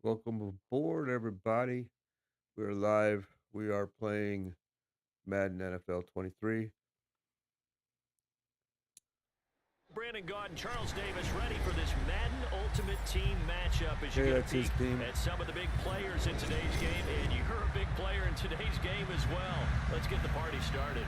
Welcome aboard, everybody. We're live. We are playing Madden NFL 23. Brandon Gaud and Charles Davis ready for this Madden Ultimate Team matchup as you Okay, get that's a his peek team. at some of the big players in today's game, and you're a big player in today's game as well. Let's get the party started.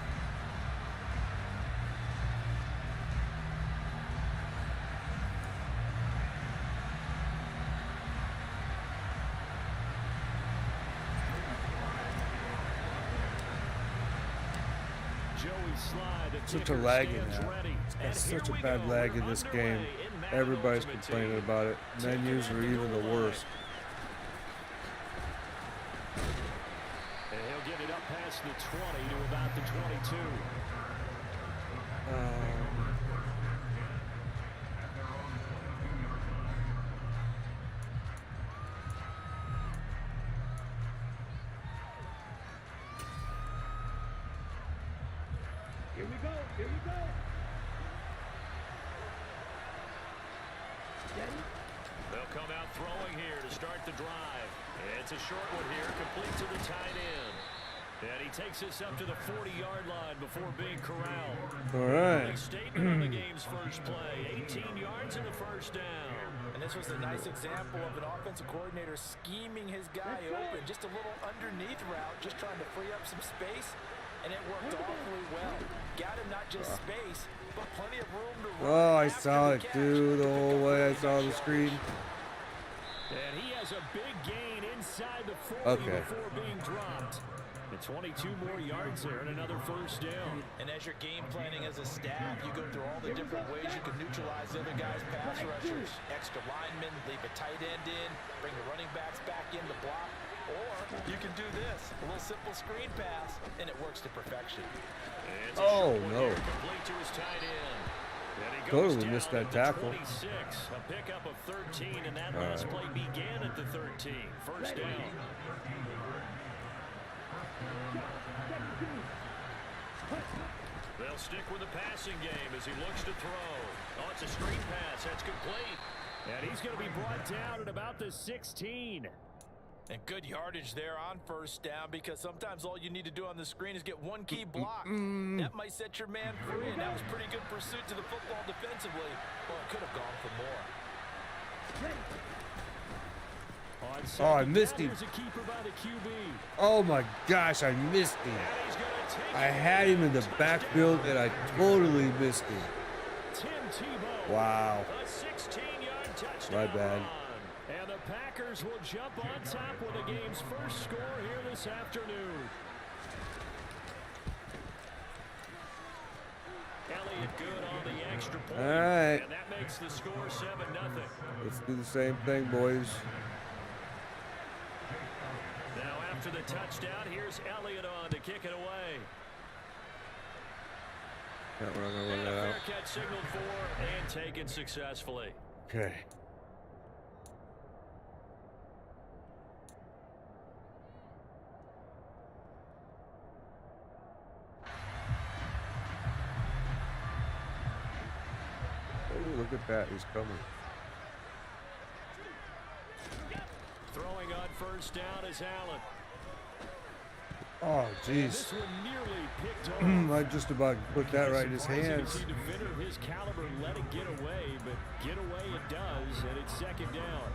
Such a lag in that. It's got such a bad lag in this game. Everybody's complaining about it. Menus are even the worst. And he'll get it up past the 20 to about the 22. Here we go. They'll come out throwing here to start the drive. It's a short one here, complete to the tight end. And he takes us up to the 40-yard line before being corralled. All right. Big statement on the game's first play. 18 yards and a first down. And this was a nice example of an offensive coordinator scheming his guy open. Just a little underneath route, just trying to free up some space. And it worked awfully well. Got him not just space, but plenty of room to run. Oh, I saw it, dude, the whole way. I saw the screen. And he has a big gain inside the 40 before being dropped. And 22 more yards there and another first down. And as you're game planning as a staff, you go through all the different ways you can neutralize the other guy's pass rushers. Extra linemen, leave a tight end in, bring the running backs back in to block. Or you can do this, a little simple screen pass, and it works to perfection. Oh, no. Complete to his tight end. Totally missed that tackle. 26, a pickup of 13, and that last play began at the 13. First down. They'll stick with the passing game as he looks to throw. Oh, it's a screen pass. That's complete. And he's going to be brought down at about the 16. And good yardage there on first down, because sometimes all you need to do on the screen is get one key block. That might set your man free, and that was pretty good pursuit to the football defensively. Well, it could have gone for more. Oh, I missed him. Oh my gosh, I missed him. I had him in the backfield and I totally missed him. Wow. My bad. And the Packers will jump on top with the game's first score here this afternoon. Elliott good on the extra point. All right. And that makes the score 7-0. Let's do the same thing, boys. Now after the touchdown, here's Elliott on to kick it away. We're not gonna run that out. Fair catch signaled for and taken successfully. Okay. Oh, look at that. He's coming. Throwing on first down is Allen. Oh, jeez. This one nearly picked off. I just about put that right in his hands. Defender of his caliber let it get away, but get away it does, and it's second down.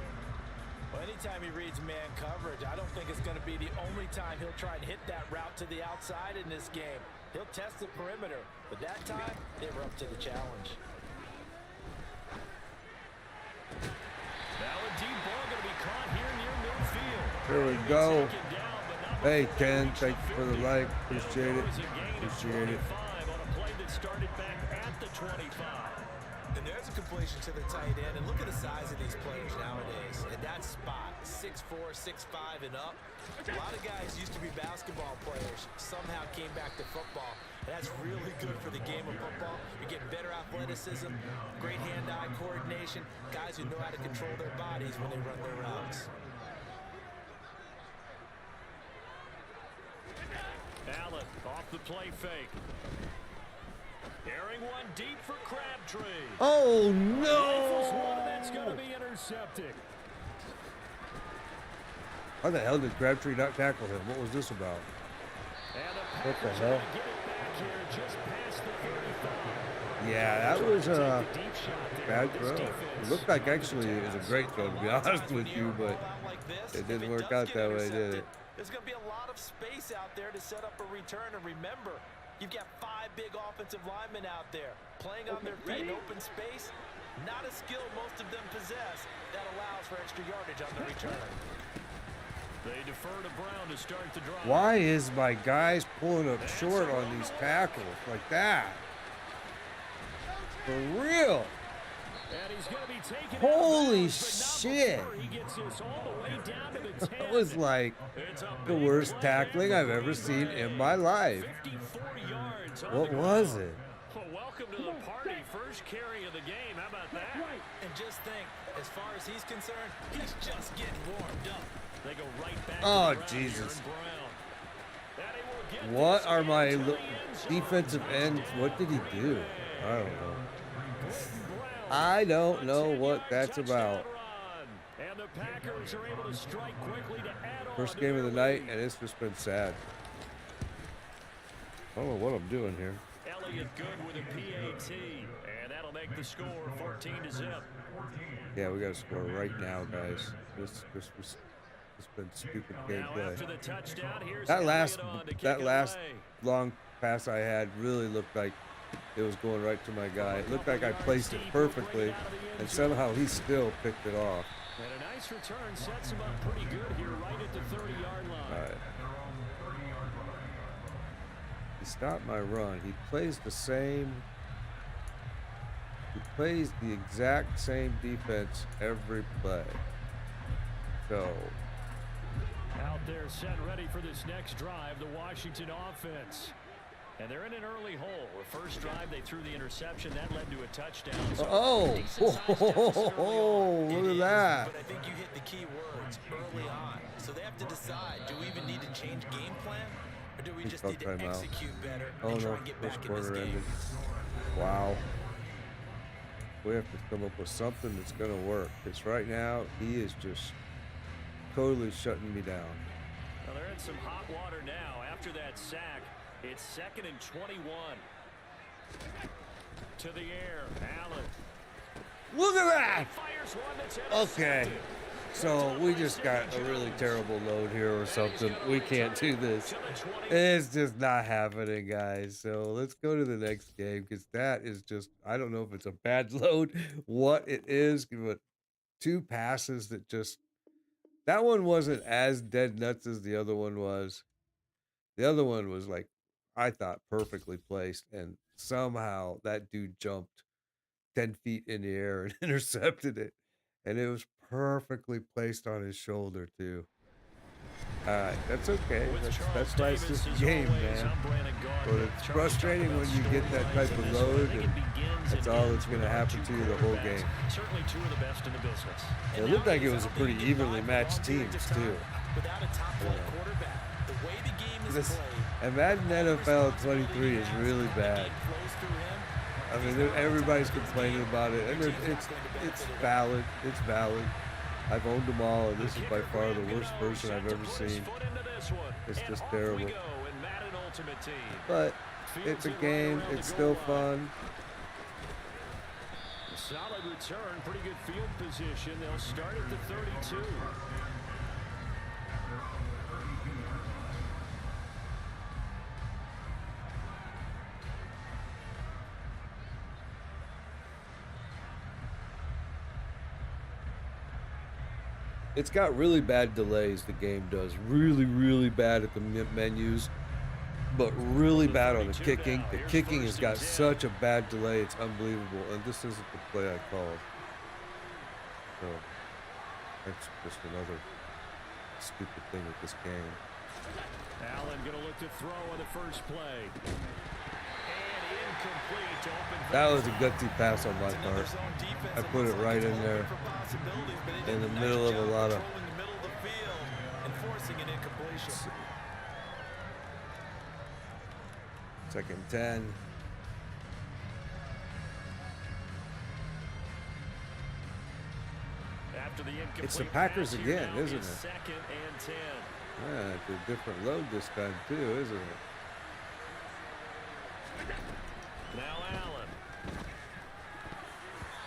Well, anytime he reads man coverage, I don't think it's going to be the only time he'll try and hit that route to the outside in this game. He'll test the perimeter, but that time, they were up to the challenge. Now a deep ball going to be caught here near midfield. Here we go. Hey, Ken, thank you for the like. Appreciate it. Appreciate it. On a play that started back at the 25. And there's a completion to the tight end. And look at the size of these players nowadays. At that spot, 6'4", 6'5", and up. A lot of guys used to be basketball players. Somehow came back to football. And that's really good for the game of football. You get better athleticism, great hand-eye coordination, guys who know how to control their bodies when they run their routes. Allen off the play fake. Airing one deep for Crabtree. Oh, Rifles one, and no. that's going to be intercepted. How the hell did Crabtree not tackle him? What was this about? What the hell? Yeah, that was a bad throw. It looked like actually it was a great throw, to be honest with you, but it didn't work out that way, did it? There's going to be a lot of space out there to set up a return. And remember, you've got 5 big offensive linemen out there playing on their feet in open space. Not a skill most of them possess that allows for extra yardage on the return. They defer to Brown to start the drive. Why is my guys pulling up short on these tackles like that? For real. Holy shit. That was like the worst tackling I've ever seen in my life. What was it? Well, welcome to the party. First carry of the game. How about that? And just think, as far as he's concerned, he's just getting warmed up. They go right back. Oh, Jesus. What are my defensive ends? What did he do? I don't know. I don't know what that's about. First game of the night, and it's just been sad. I don't know what I'm doing here. Elliott good with a PAT, and that'll make the score 14-0. Yeah, we got to score right now, guys. This was it's been stupid gameplay. That last long pass I had really looked like it was going right to my guy. It looked like I placed it perfectly, and somehow he still picked it off. And a nice return sets him up pretty good here, right at the 30-yard line. All right. He stopped my run. He plays the same. He plays the exact same defense every play. So. Out there set ready for this next drive, the Washington offense. And they're in an early hole. The first drive, they threw the interception. That led to a touchdown. So look at that. But I think you hit the key words early on. So they have to decide, do we even need to change game plan? Or do we just need to execute better and try and get back in this game? Wow. We have to come up with something that's going to work. Because right now, he is just totally shutting me down. Well, they're in some hot water now after that sack. It's 2nd and 21. To the air, Allen. Look at that! Okay, so we just got a really terrible load here or something. We can't do this. It's just not happening, guys. So let's go to the next game, because that is just, I don't know if it's a bad load, what it is, but 2 passes that just, that one wasn't as dead nuts as the other one was. The other one was like, I thought perfectly placed, and somehow that dude jumped 10 feet in the air and intercepted it, and it was perfectly placed on his shoulder too. All right, that's okay. That's why it's just a game, man. But it's frustrating when you get that type of load, and that's all that's going to happen to you the whole game. Certainly 2 of the best in the business. It looked like it was a pretty evenly matched teams too. Without a top-flight quarterback, the way the game is played. And Madden NFL 23 is really bad. I mean, everybody's complaining about it, and it's valid. It's valid. I've owned them all, and this is by far the worst version I've ever seen. It's just terrible. But it's a game. It's still fun. Solid return, pretty good field position. They'll start at the 32. It's got really bad delays, the game does. Really, really bad at the menus, but really bad on the kicking. The kicking has got such a bad delay, it's unbelievable. And this isn't the play I called. So, that's just another stupid thing with this game. Allen gonna look to throw on the first play. And incomplete to open. That was a gutsy pass on my part. I put it right in there, in the middle of a lot of. Second 10. after the incomplete It's the Packers pass here again, now. isn't It's it? 2nd and 10. Yeah, it's a different load this time too, isn't it? Now Allen.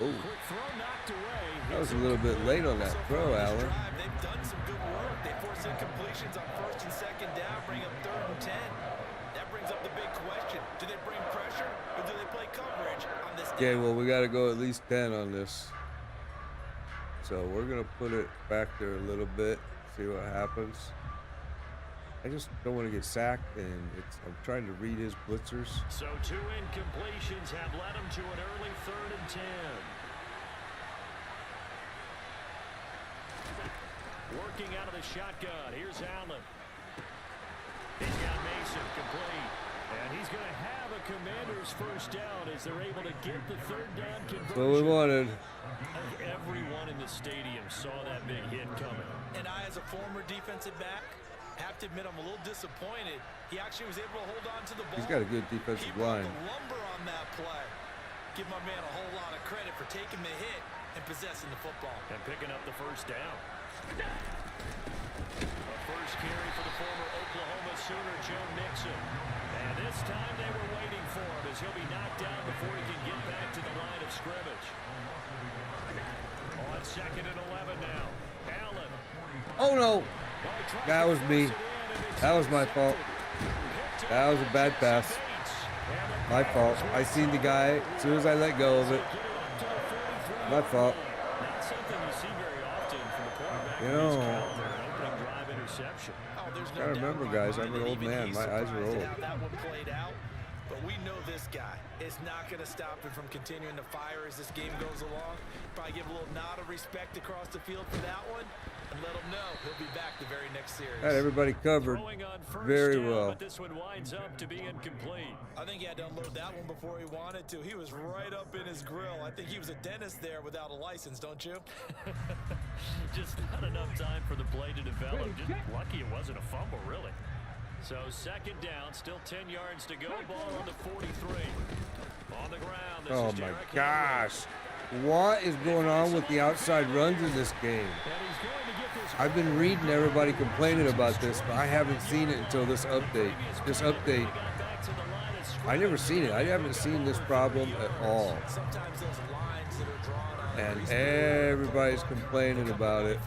Oh, Quick throw knocked away. that was a little bit late on that throw, Allen. They've done some good work. They force incompletions on 1st and 2nd down, bring up 3rd and 10. That brings up the big question. Do they bring pressure or do they play coverage on this Okay, down? well, we got to go at least 10 on this. So we're going to put it back there a little bit, see what happens. I just don't want to get sacked, and I'm trying to read his blitzers. So 2 incompletions have led him to an early 3rd and 10. Working out of the shotgun. Here's Allen. He's got Mason complete. And he's going to have a Commander's first down as they're able to get the 3rd down conversion. That's what we wanted. I think everyone in the stadium saw that big hit coming. And I, as a former defensive back, have to admit I'm a little disappointed. He actually was able to hold on to the ball. He's got a good defensive He brought line. the lumber on that play. Give my man a whole lot of credit for taking the hit and possessing the football. And picking up the first down. A first carry for the former Oklahoma Sooner, Joe Mixon. And this time they were waiting for him as he'll be knocked down before he can get back to the line of scrimmage. On 2nd and 11 now. Allen. Oh, no. That was me. That was my fault. That was a bad pass. My fault. I seen the guy as soon as I let go of it. My fault. Not something you see very often from a quarterback. You know, Opening drive interception. Oh, there's no gotta doubt remember, in my guys, mind I'm an that old even man. he's My eyes are surprised at old. how that one played out. But we know this guy is not going to stop him from continuing to fire as this game goes along. Probably give a little nod of respect across the field for that one and let him know he'll be back the very next series. Had everybody covered Throwing on first very down, well. but this one winds up to be incomplete. I think he had to unload that one before he wanted to. He was right up in his grill. I think he was a dentist there without a license, don't you? Just not enough time for the play to develop. Just lucky it wasn't a fumble, really. So 2nd down, still 10 yards to go. Ball on the 43. On the ground, this Oh is my Derrick gosh. What is going on with the outside runs in this game? Henry. And he's going to get this. I've been reading everybody complaining about this, but I haven't seen it until this update. This update, Got back to the line of scrimmage. I never seen it. I haven't seen this problem at all. Sometimes those lines that are drawn on And everybody's complaining about it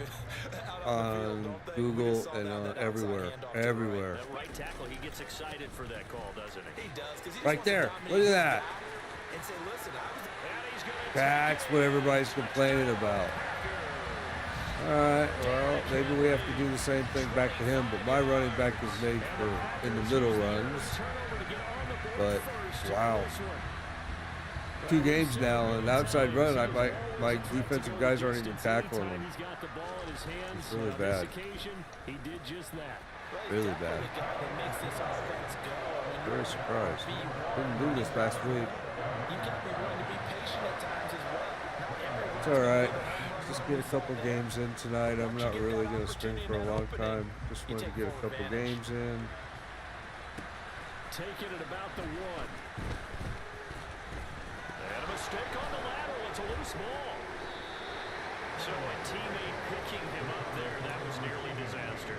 on Google and everywhere. Everywhere. That right tackle, he gets excited for that call, doesn't he? He does, 'cause he just Right wants to there. dominate Look at his that. guy and say, listen, And he's going to That's what everybody's complaining about. All right, well, maybe we have to do the same thing back to him, but my running back is made for in the middle runs. But, wow. 2 games now, and outside run, my defensive guys aren't even tackling him. He's got the ball in his hands. It's really On this bad. occasion, he did just that. Really bad. Very surprised. Didn't do this last week. It's all right. Just get a couple games in tonight. I'm not really going to string for a long time. Just wanted to get a couple games in. Taking it about the 1. And a mistake on the lateral. It's a loose ball. So a teammate picking him up there. That was nearly disaster.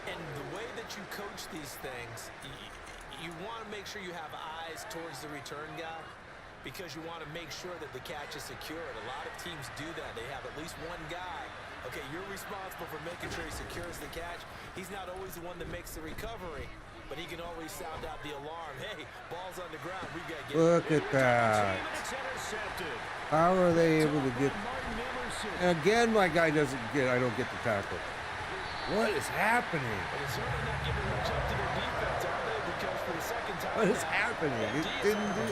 And the way that you coach these things, you want to make sure you have eyes towards the return guy because you want to make sure that the catch is secured. A lot of teams do that. They have at least one guy. Okay, you're responsible for making sure he secures the catch. He's not always the one that makes the recovery, but he can always sound out the alarm. Hey, ball's on the ground. We got to get Look at that. It's intercepted. How are they able to get? Martin Emerson. And again, my guy doesn't get. I don't get the tackle. What is happening? They're certainly not giving much up to their defense, are they? Because for the second time, What is happening? It didn't do.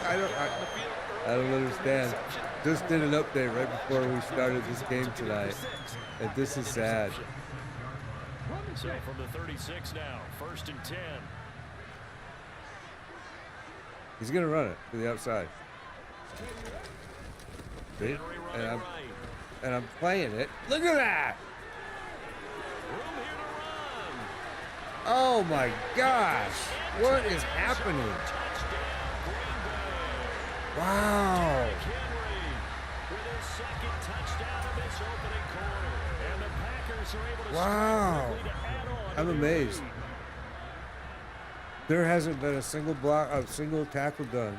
I don't understand. Just did an update right before we started this game tonight, and this is sad. So from the 36 now, 1st and 10. He's gonna run it to the outside. See? Henry running right. And I'm playing it. Look at that! Room here to run. Oh my gosh! What is happening? Touchdown, Green Bay. Wow! Henry with his 2nd touchdown of this opening quarter. Wow. I'm amazed. There hasn't been a single block, a single tackle done.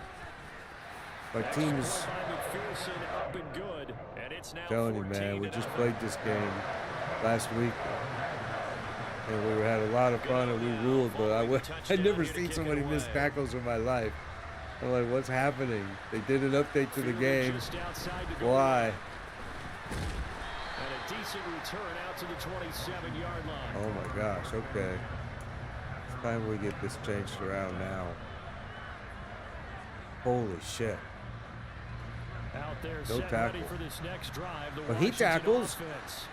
My team is telling you, man, we just played this game last week. And we had a lot of fun and we ruled, but I'd never seen somebody miss tackles in my life. I'm like, what's happening? They did an update to the game. Why? And a decent return out to the 27-yard line. Oh my gosh, okay. It's time we get this changed around now. Holy shit. Out there, no tackle. For this next drive, the but he tackles. Offense.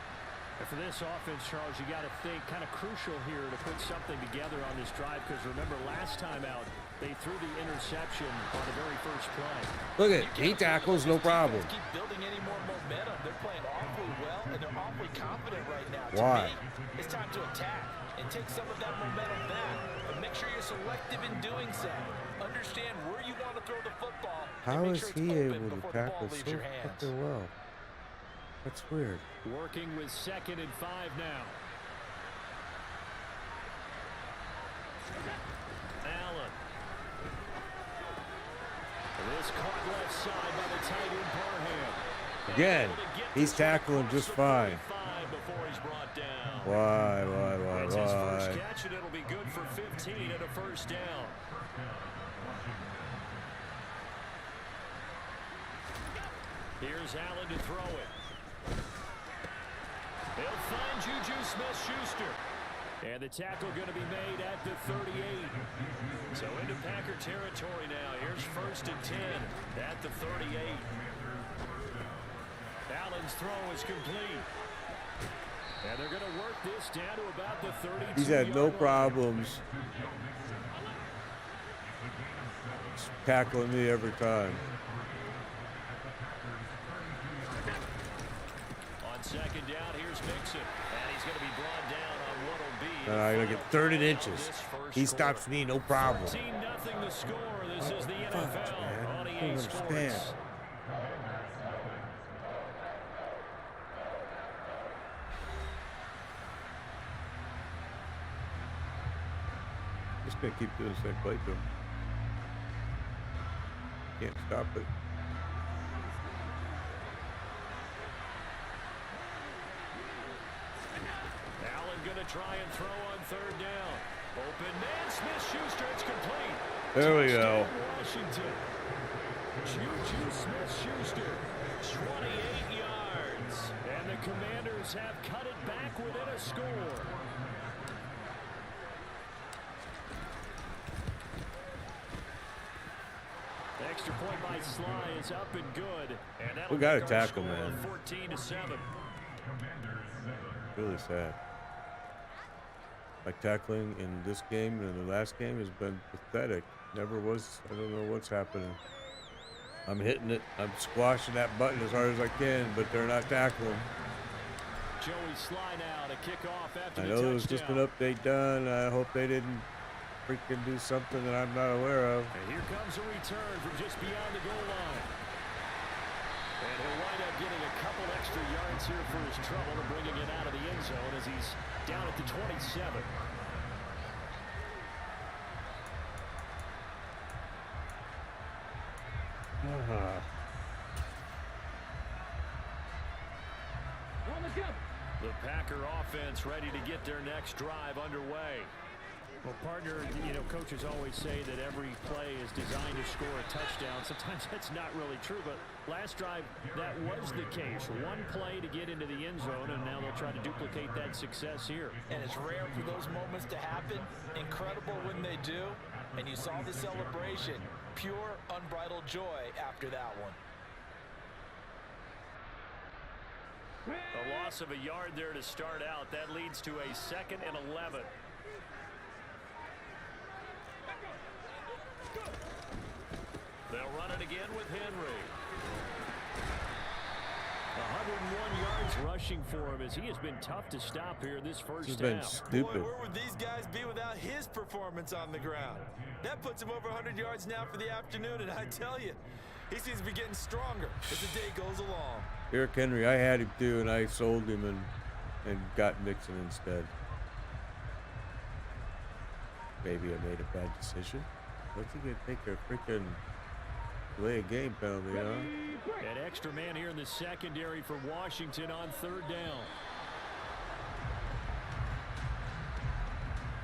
And for this offense, Charles, you got to think kind of crucial here to put something together on this drive, because remember last time out, they threw the interception on the very first play. Look at he tackles, no problem. Keep building any more momentum. They're playing awfully well and they're awfully confident right now. Why? To me, it's time to attack and take some of that momentum back. But make sure you're selective in doing so. Understand where you want to throw the football. How is he able to tackle so fucking well? That's weird. Working with 2nd and 5 now. Allen. This caught left side by the tight end Parham. Again, he's tackling just fine. Why? It's his first catch, and it'll be good for 15 and a first down. Here's Allen to throw it. He'll find Juju Smith-Schuster. And the tackle going to be made at the 38. So into Packer territory now. Here's 1st and 10 at the 38. Allen's throw is complete. And they're going to work this down to about the 32. He's had no problems tackling me every time. On 2nd down, here's Mixon. And he's going to be brought down on what will be. I'm going to get 30 inches. He stops me, no problem. 14-0 the score. This is the NFL on EA I don't understand. Sports. Just gonna keep doing the same play to him. Can't stop it. Allen gonna try and throw on 3rd down. Open man, Smith-Schuster, it's complete. There we go. Washington. Juju Smith-Schuster, 28 yards. And the Commanders have cut it back within a score. Extra point by Sly is up and good. And we got to tackle, man. 14-7. Really sad. Like tackling in this game and the last game has been pathetic. Never was. I don't know what's happening. I'm hitting it. I'm squashing that button as hard as I can, but they're not tackling. Joey Sly now to kick off after I the know touchdown. there was just an update done. I hope they didn't freaking do something that I'm not aware of. And here comes a return from just beyond the goal line. And he'll wind up getting a couple extra yards here for his trouble and bringing it out of the end zone as he's down at the 27. The Packer offense ready to get their next drive underway. Well, partner, you know, coaches always say that every play is designed to score a touchdown. Sometimes that's not really true, but last drive, that was the case. One play to get into the end zone, and now they'll try to duplicate that success here. And it's rare for those moments to happen. Incredible when they do. And you saw the celebration. Pure, unbridled joy after that one. A loss of a yard there to start out. That leads to a 2nd and 11. They'll run it again with Henry. 101 yards rushing for him as he has been tough to stop here this first He's been half. stupid. Boy, where would these guys be without his performance on the ground? That puts him over 100 yards now for the afternoon, and I tell you, he seems to be getting stronger as the day goes along. Eric Henry, I had him too, and I sold him, and and got Nixon instead. Maybe I made a bad decision. What's he gonna take a freaking delay a game penalty, huh? An extra man here in the secondary for Washington on 3rd down.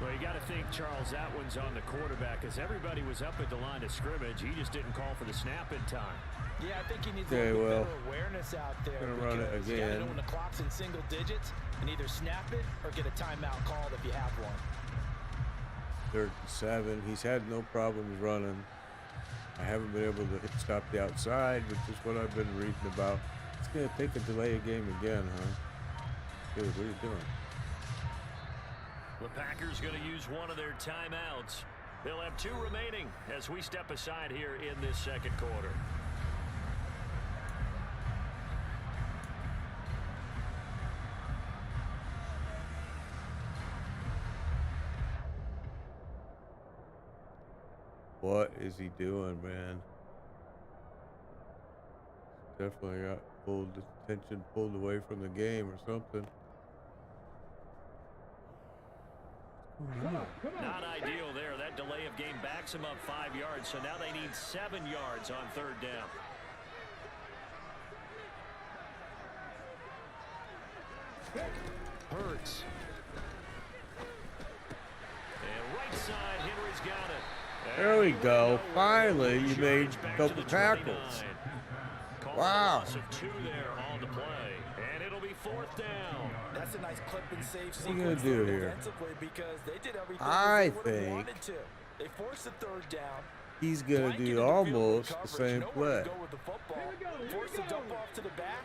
Well, you got to think, Charles, that one's on the quarterback because everybody was up at the line of scrimmage. He just didn't call for the snap in time. Yeah, I think he needs a little bit better awareness out there. Gonna run it again. You gotta know when the clock's in single digits and either snap it or get a timeout called if you have one. 3rd and 7. He's had no problems running. I haven't been able to stop the outside, which is what I've been reading about. It's gonna take a delay a game again, huh? Dude, what are you doing? The Packers going to use one of their timeouts. They'll have 2 remaining as we step aside here in this 2nd quarter. What is he doing, man? Definitely got attention pulled away from the game or something. Not ideal there. That delay of game backs them up 5 yards, so now they need 7 yards on 3rd down. Hurts. And right side, Henry's got it. There we go. Finally, you made a couple tackles. Wow. Loss of 2 there on the play, and it'll be 4th down. That's a nice clip and save sequence. What are you gonna do here? Because they did everything I they think wanted to. They forced the 3rd down. he's gonna do almost the same play. Forced to dump off to the back,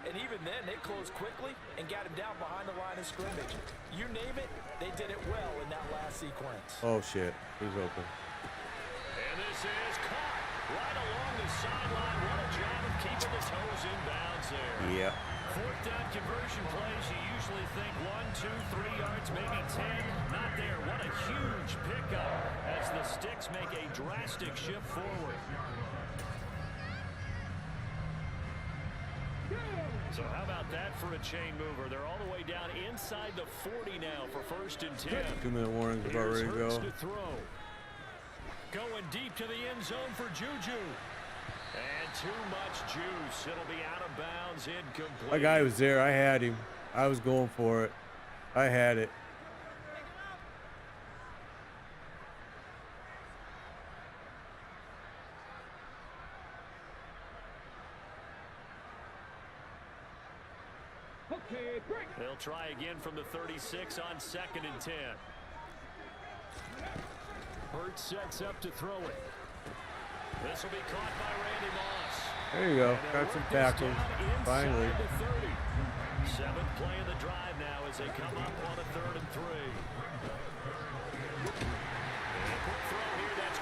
and even then they closed quickly and got him down behind the line of scrimmage. You name it, they did it well in that last sequence. Oh shit, he's open. And this is caught right along the sideline. What a job of keeping the toes in bounds there. Yeah. 4th down conversion plays, you usually think 1, 2, 3 yards, maybe 10. Not there. What a huge pickup as the Sticks make a drastic shift forward. So how about that for a chain mover? They're all the way down inside the 40 now for 1st and 10. 2-minute warning's about ready to go. To throw. Going deep to the end zone for Juju. And too much juice. It'll be out of bounds, incomplete. My guy was there. I had him. I was going for it. I had it. Okay, break. They'll try again from the 36 on 2nd and 10. Hurts sets up to throw it. This will be caught by Randy Moss. There you go. Got some tackles. Finally. 7th play of the drive now as they come up on a 3rd and 3.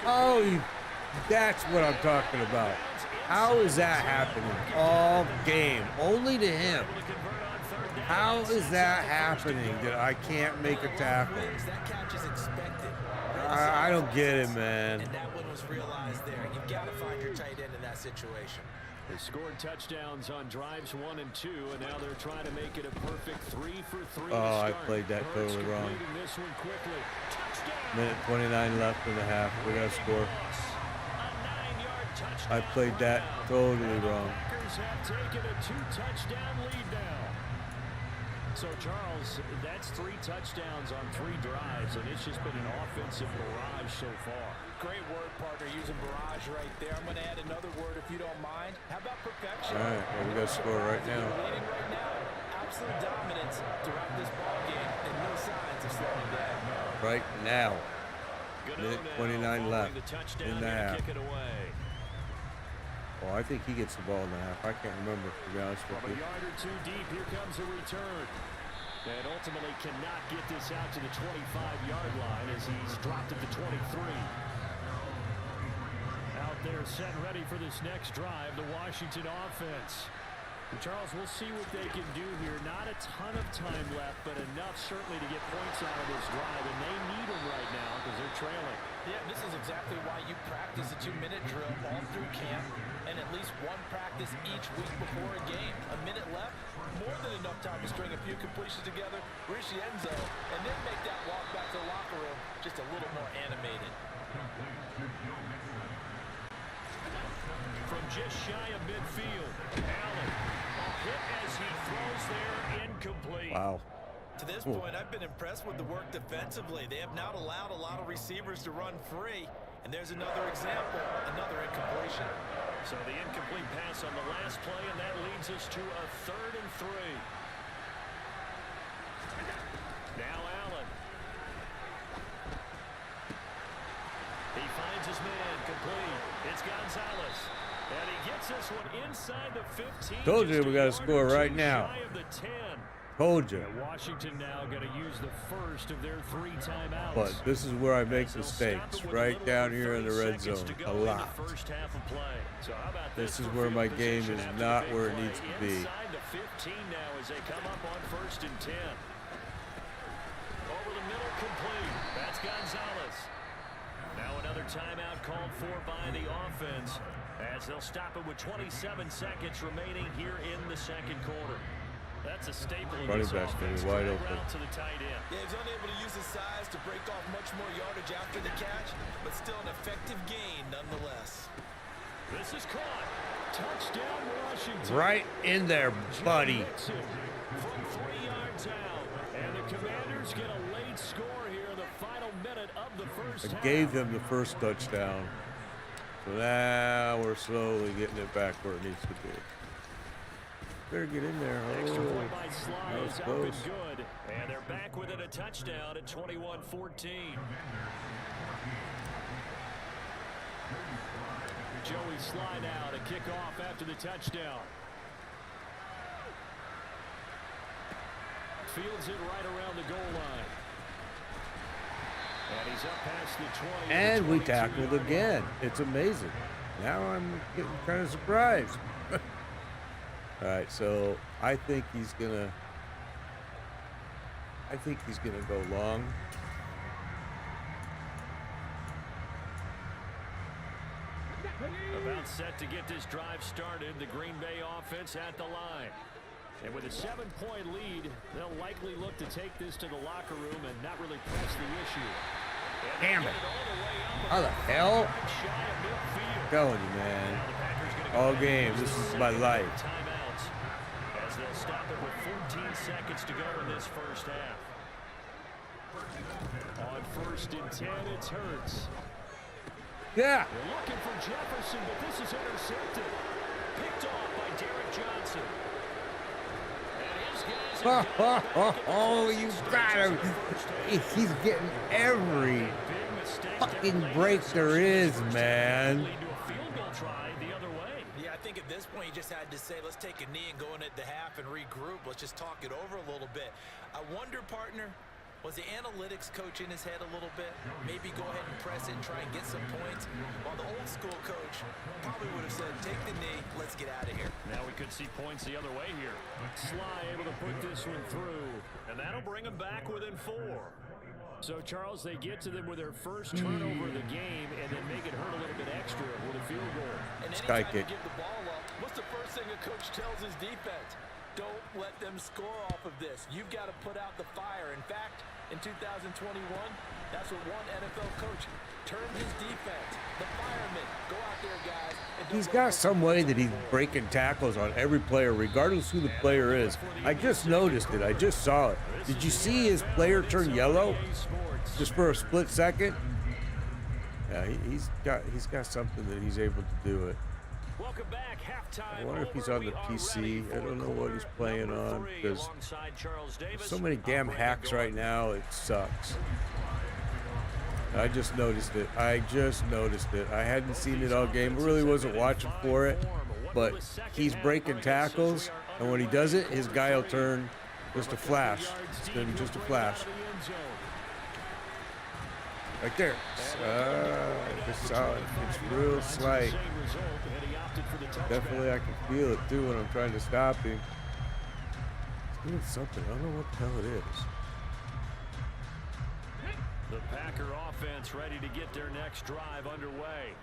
Oh, that's what I'm talking about. How is that happening all game? Only to him. How is that happening that I can't make a tackle? That catch is expected. I don't get it, man. And that one was realized there. You've got to find your tight end in that situation. They scored touchdowns on drives 1 and 2, and now they're trying to make it a perfect 3 for 3. Oh, I played that totally wrong. Minute 29 left in the half. We got to score. I played that totally wrong. Packers have taken a 2-touchdown lead now. So, Charles, that's 3 touchdowns on 3 drives, and it's just been an offensive barrage so far. Great word, partner, using barrage right there. I'm going to add another word if you don't mind. How about perfection? All right, well, we got to score right now. Leading right now. Absolute dominance throughout this ball game, and no signs of slowing down. Right now. Minute 29 left in the half. Oh, I think he gets the ball in the half. I can't remember, to be honest with From you. a yard or 2 deep, here comes a return. And ultimately cannot get this out to the 25-yard line as he's dropped at the 23. Out there set ready for this next drive, the Washington offense. Charles, we'll see what they can do here. Not a ton of time left, but enough certainly to get points out of this drive, and they need them right now because they're trailing. Yeah, this is exactly why you practice a 2-minute drill all through camp and at least one practice each week before a game. A minute left, more than enough time to string a few completions together, reach the end zone, and then make that walk back to the locker room just a little more animated. From just shy of midfield, Allen, a hit as he throws there, incomplete. Wow. To this point, I've been impressed with the work defensively. They have not allowed a lot of receivers to run free. And there's another example, another incompletion. So the incomplete pass on the last play, and that leads us to a 3rd and 3. Now Allen. He finds his man, complete. It's Gonzalez. And he gets this one inside the 15. Told you we got to score right now. Told you. Washington now going to use the first of their 3 timeouts. But this is where I make mistakes, right down here in the red zone, a lot. This is where my game is not where it needs to be. Inside the 15 now as they come up on 1st and 10. Over the middle, complete. That's Gonzalez. Now another timeout called for by the offense as they'll stop it with 27 seconds remaining here in the 2nd quarter. That's a staple of this offense. Wide open. To the tight end. Yeah, he's unable to use his size to break off much more yardage after the catch, but still an effective gain nonetheless. This is caught. Touchdown, Washington. Right in there, buddy. From 3 yards out. And the Commanders get a late score here in the final minute of the first half. I gave them the first touchdown. So now we're slowly getting it back where it needs to be. Better get in there. Extra point by Sly is up close. and good. And they're back within a touchdown at 21-14. Joey Sly now to kick off after the touchdown. Fields it right around the goal line. And he's up past the 20. And we tackled again. It's amazing. Now I'm getting kind of surprised. All right, so I think he's gonna go long. About set to get this drive started, the Green Bay offense at the line. And with a 7-point lead, they'll likely look to take this to the locker room and not really press the issue. Damn it. How the hell? I'm telling you, man. All game, this is my life. Timeouts as they'll stop it with 14 seconds to go in this first half. On 1st and 10, it's Hurts. Yeah. They're looking for Jefferson, but this is intercepted. Picked off by Derek Johnson. Oh, you got him. He's getting every fucking break there is, man. Yeah, I think at this point you just had to say, let's take a knee and go in at the half and regroup. Let's just talk it over a little bit. I wonder, partner, was the analytics coach in his head a little bit? Maybe go ahead and press it and try and get some points. While the old school coach probably would have said, take the knee, let's get out of here. Now we could see points the other way here. Sly able to put this one through, and that'll bring them back within 4. So, Charles, they get to them with their first turnover of the game and then make it hurt a little bit extra with a field goal. And Sky anytime kick. you give the ball up, what's the first thing a coach tells his defense? Don't let them score off of this. You've got to put out the fire. In fact, in 2021, that's what one NFL coach turned his defense. The firemen. Go out there, guys. And He's got some way that he's breaking tackles on every player, regardless who the player is. I just noticed it. I just saw it. Did you see his player turn yellow just for a split second? Yeah, he's got something that he's able to do it. Welcome back. Halftime. I wonder if he's on the PC. I don't know what he's playing on because there's so many damn hacks right now. It sucks. I just noticed it. I hadn't seen it all game. I really wasn't watching for it, but he's breaking tackles, and when he does it, his guy will turn just a flash. It's been just a flash. Right there. It's real slight. Definitely I can feel it too when I'm trying to stop him. It's doing something. I don't know what the hell it is. The Packer offense ready to get their next drive underway.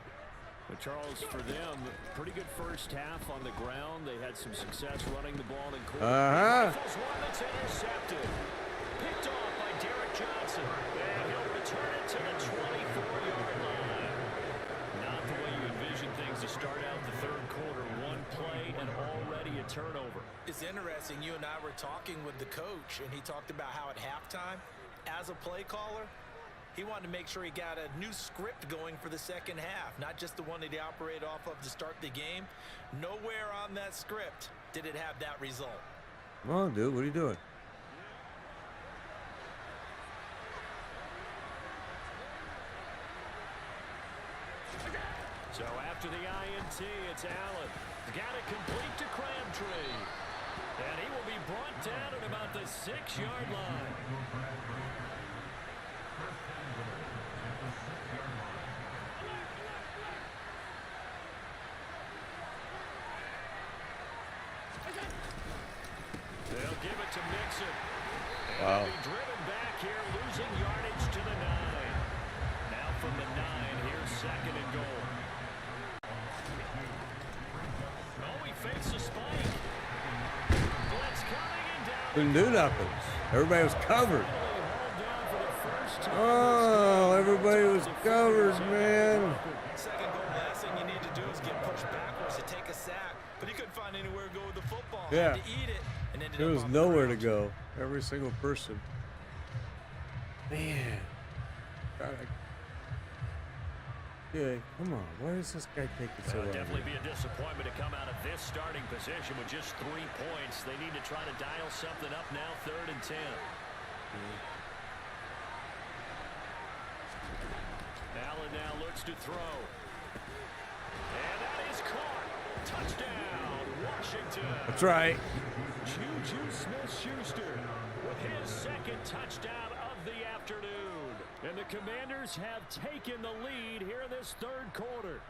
But Charles, for them, pretty good first half on the ground. They had some success running the ball in quarter. One that's intercepted. Picked off by Derek Johnson. And he'll return it to the 24-yard line. Not the way you envision things to start out the third quarter. One play and already a turnover. It's interesting. You and I were talking with the coach, and he talked about how at halftime, as a play caller, he wanted to make sure he got a new script going for the second half, not just the one that he operated off of to start the game. Nowhere on that script did it have that result. Come on, dude. What are you doing? So after the INT, it's Allen. He's got it complete to Crabtree. And he will be brought down at about the 6-yard line. They'll give it to Mixon. And wow. He'll be driven back here, losing yardage to the 9. Now from the 9, here's second and goal. Oh, he fakes a spike. Blitz coming and down. Couldn't do nothing. Everybody was covered. Oh, everybody was covered, man. Second goal, last thing you need to do is get pushed backwards to take a sack. But he couldn't find anywhere to go with the football. Yeah. Had to eat it and ended There up was on the nowhere to ground. go. Every single person. Man. God, yeah, come on. Why is this guy taking so long? Definitely be a disappointment to come out of this starting position with just 3 points. They need to try to dial something up now, 3rd and 10. Allen now looks to throw. And that is caught. Touchdown, Washington. That's right. Juju Smith-Schuster with his second touchdown of the afternoon. And the Commanders have taken the lead here in this third quarter.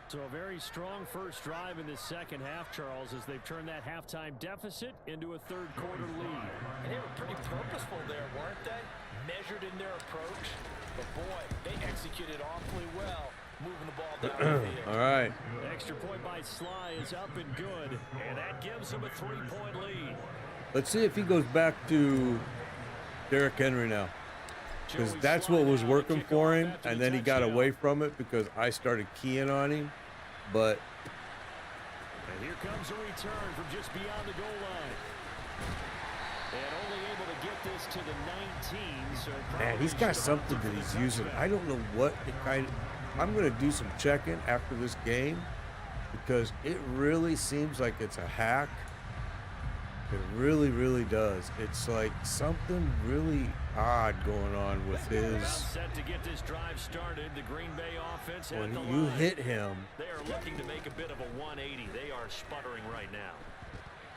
So a very strong first drive in the second half, Charles, as they've turned that halftime deficit into a third quarter lead. And they were pretty purposeful there, weren't they? Measured in their approach. But boy, they executed awfully well, moving the ball down the field. All right. Extra point by Sly is up and good, and that gives them a 3-point lead. Let's see if he goes back to Derrick Henry now. Because that's what was working for him, and then he got away from it because I started keying on him. But and here comes a return from just beyond the goal line. And only able to get this to the 19. So man, he's got something that he's using. I don't know what it kind of. I'm going to do some checking after this game because it really seems like it's a hack. It really, really does. It's like something really odd going on with his. Set to get this drive started. The Green Bay offense when at the you line. hit him. They are looking to make a bit of a 180. They are sputtering right now.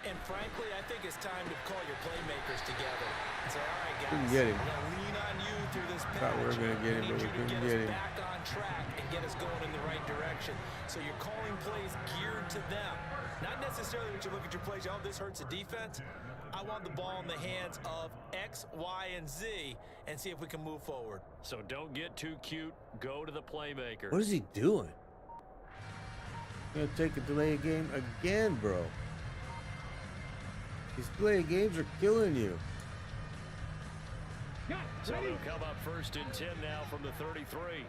And frankly, I think it's time to call your playmakers together and say, all right, guys, Couldn't get him. we're going to lean on you through this patch. Thought we were going to get him, but we couldn't get him. Back on track and get us going in the right direction. So you're calling plays geared to them. Not necessarily when you look at your plays, oh, this hurts the defense. I want the ball in the hands of X, Y, and Z and see if we can move forward. So don't get too cute. Go to the playmakers. What is he doing? Gonna take a delay game again, bro. These delay games are killing you. So they'll come up 1st and 10 now from the 33.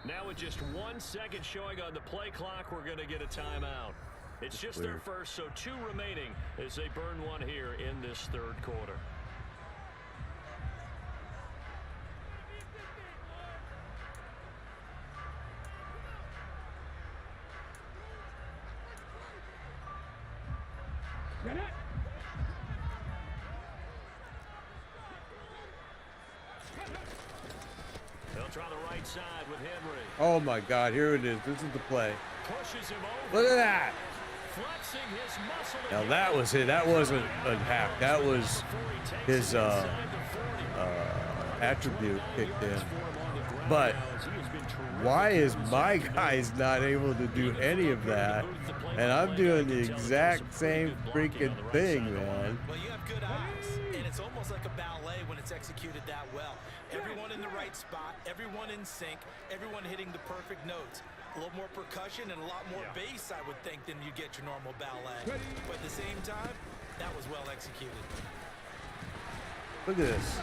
Now with just 1 second showing on the play clock, we're going to get a timeout. It's just their first, so 2 remaining as they burn one here in this third quarter. They'll try the right side with Henry. Oh my God, here it is. This is the play. Pushes him over. Look at that. Flexing his muscle. Now that was it. That wasn't a hack. That was his attribute kicked in. But why is my guys not able to do any of that? And I'm doing the exact same freaking thing, man. Well, you have good eyes, and it's almost like a ballet when it's executed that well. Everyone in the right spot, everyone in sync, everyone hitting the perfect notes. A little more percussion and a lot more bass, I would think, than you get your normal ballet. But at the same time, that was well executed. Look at this.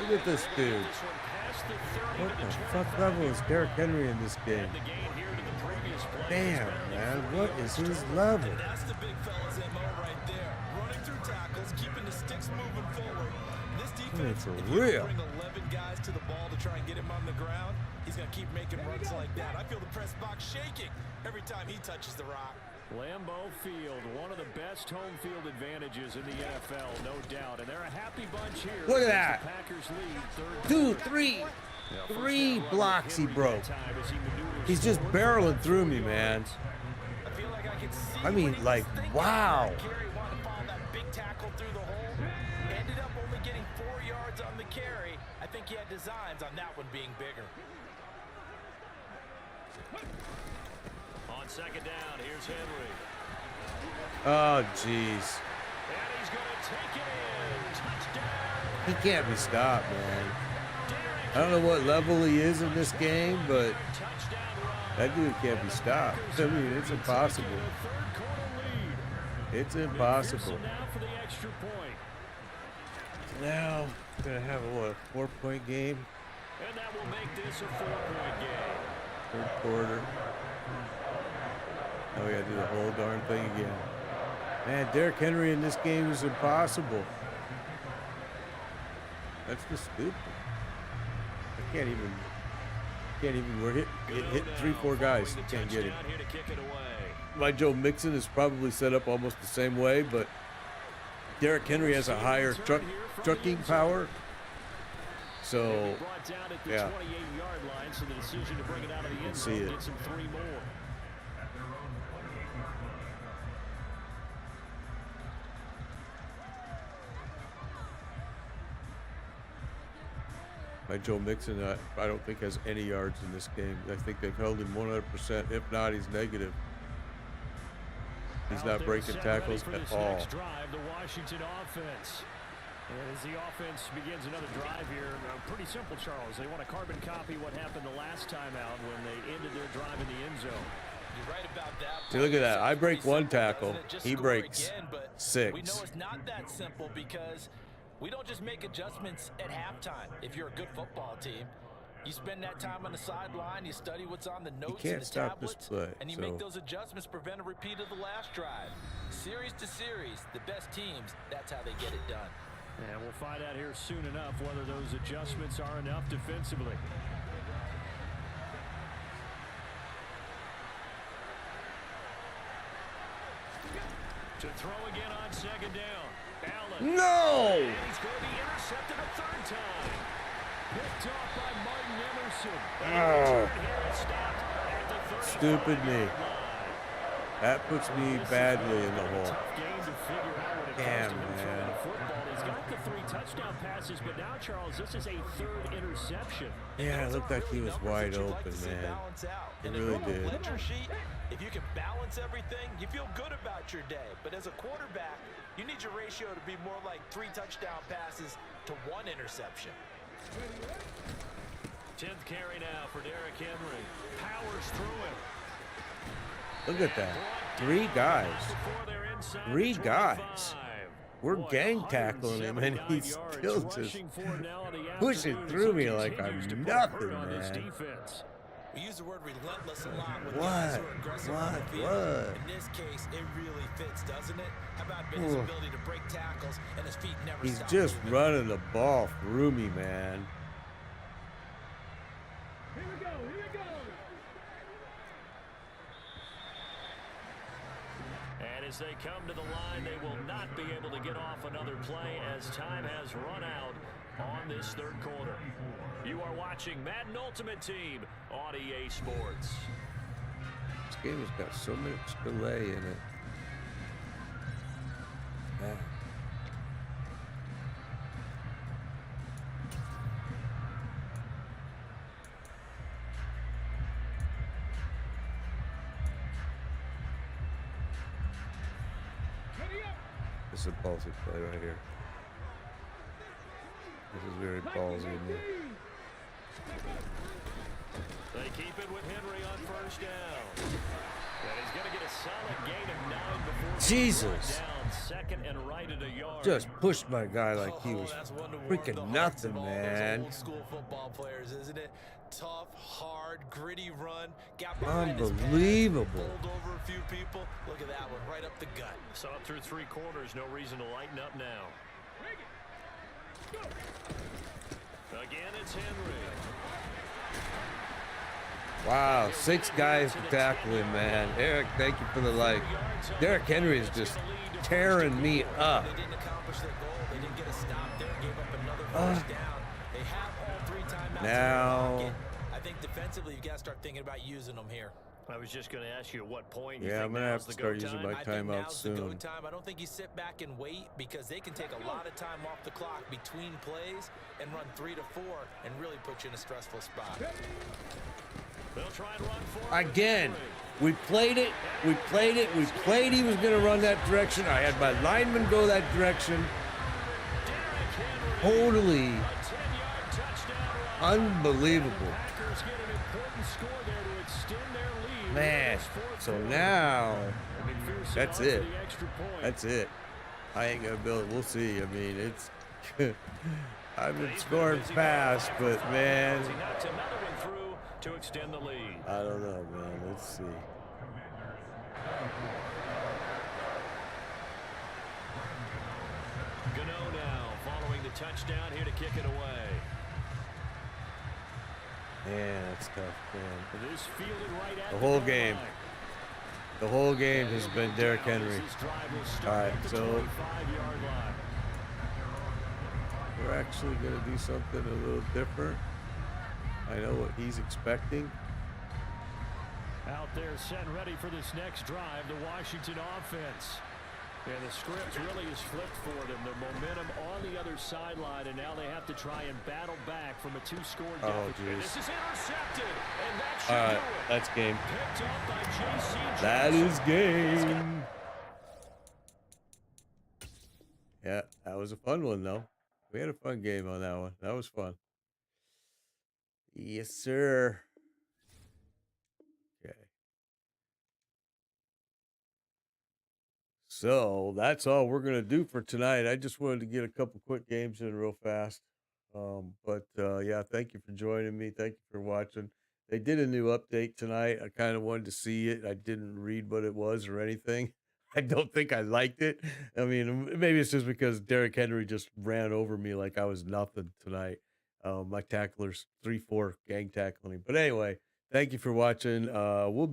Look at this dude. What the fuck level is Derrick Henry in this game? Damn, man. What is his level? And that's the big fella's MO right there. Running through tackles, keeping the sticks moving forward. This defense, if you bring 11 guys to the ball to try and get him on the ground, he's going to keep making runs like that. I feel the press box shaking every time he touches the rock. Lambeau Field, one of the best home field advantages in the NFL, no doubt. And they're a happy bunch here. Look at that. Packers lead 2, 3. 3 blocks he broke. He's just barreling through me, man. I mean, like, wow. Big tackle through the hole. Ended up only getting 4 yards on the carry. I think he had designs on that one being bigger. On second down, here's Henry. Oh, jeez. And he's going to take it in. Touchdown. He can't be stopped, man. I don't know what level he is in this game, but that dude can't be stopped. I mean, it's impossible. It's impossible. Now, we're going to have a 4-point game? And that will make this a 4-point game. Third quarter. Now we got to do the whole darn thing again. Man, Derrick Henry in this game is impossible. That's just stupid. I can't even, we're hit 3-4 guys. Can't get him. My Joe Mixon is probably set up almost the same way, but Derrick Henry has a higher trucking power. So, yeah. You can see it. My Joe Mixon, I don't think has any yards in this game. I think they've held him 100%. If not, he's negative. He's not breaking tackles at all. Drive, the Washington offense. And as the offense begins another drive here, pretty simple, Charles. They want to carbon copy what happened the last time out when they ended their drive in the end zone. You're right about that. See, look at that. I break 1 tackle. He breaks again, 6. We know it's not that simple because we don't just make adjustments at halftime. If you're a good football team, you spend that time on the sideline, you study what's on the notes and the tablets, and you make those adjustments, prevent a repeat of the last drive. Series to series, the best teams, that's how they get it done. And we'll find out here soon enough whether those adjustments are enough defensively. To throw again on second down. Allen. No! And he's going to be intercepted a 3rd time. Picked off by Martin Emerson. Oh. Stupid me. That puts me badly in the hole. Damn, man. He's got the 3 touchdown passes, but now, Charles, this is a 3rd interception. Yeah, it looked like he was wide open, man. It really did. If you can balance everything, you feel good about your day. But as a quarterback, you need your ratio to be more like 3 touchdown passes to 1 interception. 10th carry now for Derrick Henry. Powers through him. Look at that. 3 guys. 3 guys. We're gang tackling him, and he's still just pushing through me like I'm nothing, man. We use the word relentless a lot with guys who are aggressive on the field. In this case, it really fits, doesn't it? How about his ability to break tackles and his feet never stop? He's just running the ball through me, man. Here we go, here we go. And as they come to the line, they will not be able to get off another play as time has run out on this 3rd quarter. You are watching Madden Ultimate Team on EA Sports. This game has got so much delay in it. Man. This is a ballsy play right here. This is very ballsy in there. They keep it with Henry on first down. And he's going to get a solid gain of 9 before Jesus. down second and right at a yard. Just pushed my guy like he was that's one to warm freaking the hearts nothing, of all man. those old school football players, isn't it? Tough, hard, gritty run. Got behind his pads, Unbelievable. pulled over a few people. Look at that one, right up the gut. Saw it through 3 quarters. No reason to lighten up now. Again, it's Henry. Wow, 6 guys to tackle him, man. Eric, thank you for the like. Derrick Henry is just tearing me up. They didn't accomplish their goal. They didn't get a stop there. Gave up another first down. They have all 3 timeouts. Now, I think defensively, you've got to start thinking about using them here. I was just going to ask you at what point you yeah, think I'm gonna now's have to the start go using time? my I think timeout now's the go soon. time. I don't think you sit back and wait because they can take a lot of time off the clock between plays and run 3 to 4 and really put you in a stressful spot. They'll try and run for Again, we played it. We played it. We played he was going to run that direction. I had my lineman go that direction. Totally unbelievable. Man, so now that's it. That's it. I ain't gonna build it. We'll see. I mean, it's I've been scoring fast, but man, to extend the lead. I don't know, man. Let's see. Gano now following the touchdown here to kick it away. Man, that's tough, man. This fielded right at The whole game. The whole game has been Derrick Henry. All right, so we're actually going to do something a little different. I know what he's expecting. Out there set ready for this next drive, the Washington offense. And the script really is flipped for them. The momentum on the other sideline, and now they have to try and battle back from a 2-score deficit. Oh, This is intercepted, and that should all right, do it. that's game. Picked up by J.C. That is game. Yeah, that was a fun one, though. We had a fun game on that one. That was fun. Yes, sir. Okay. So that's all we're going to do for tonight. I just wanted to get a couple quick games in real fast. Yeah, thank you for joining me. Thank you for watching. They did a new update tonight. I kind of wanted to see it. I didn't read what it was or anything. I don't think I liked it. I mean, maybe it's just because Derrick Henry just ran over me like I was nothing tonight. My tacklers 3-4 gang tackling. But anyway, thank you for watching. We'll be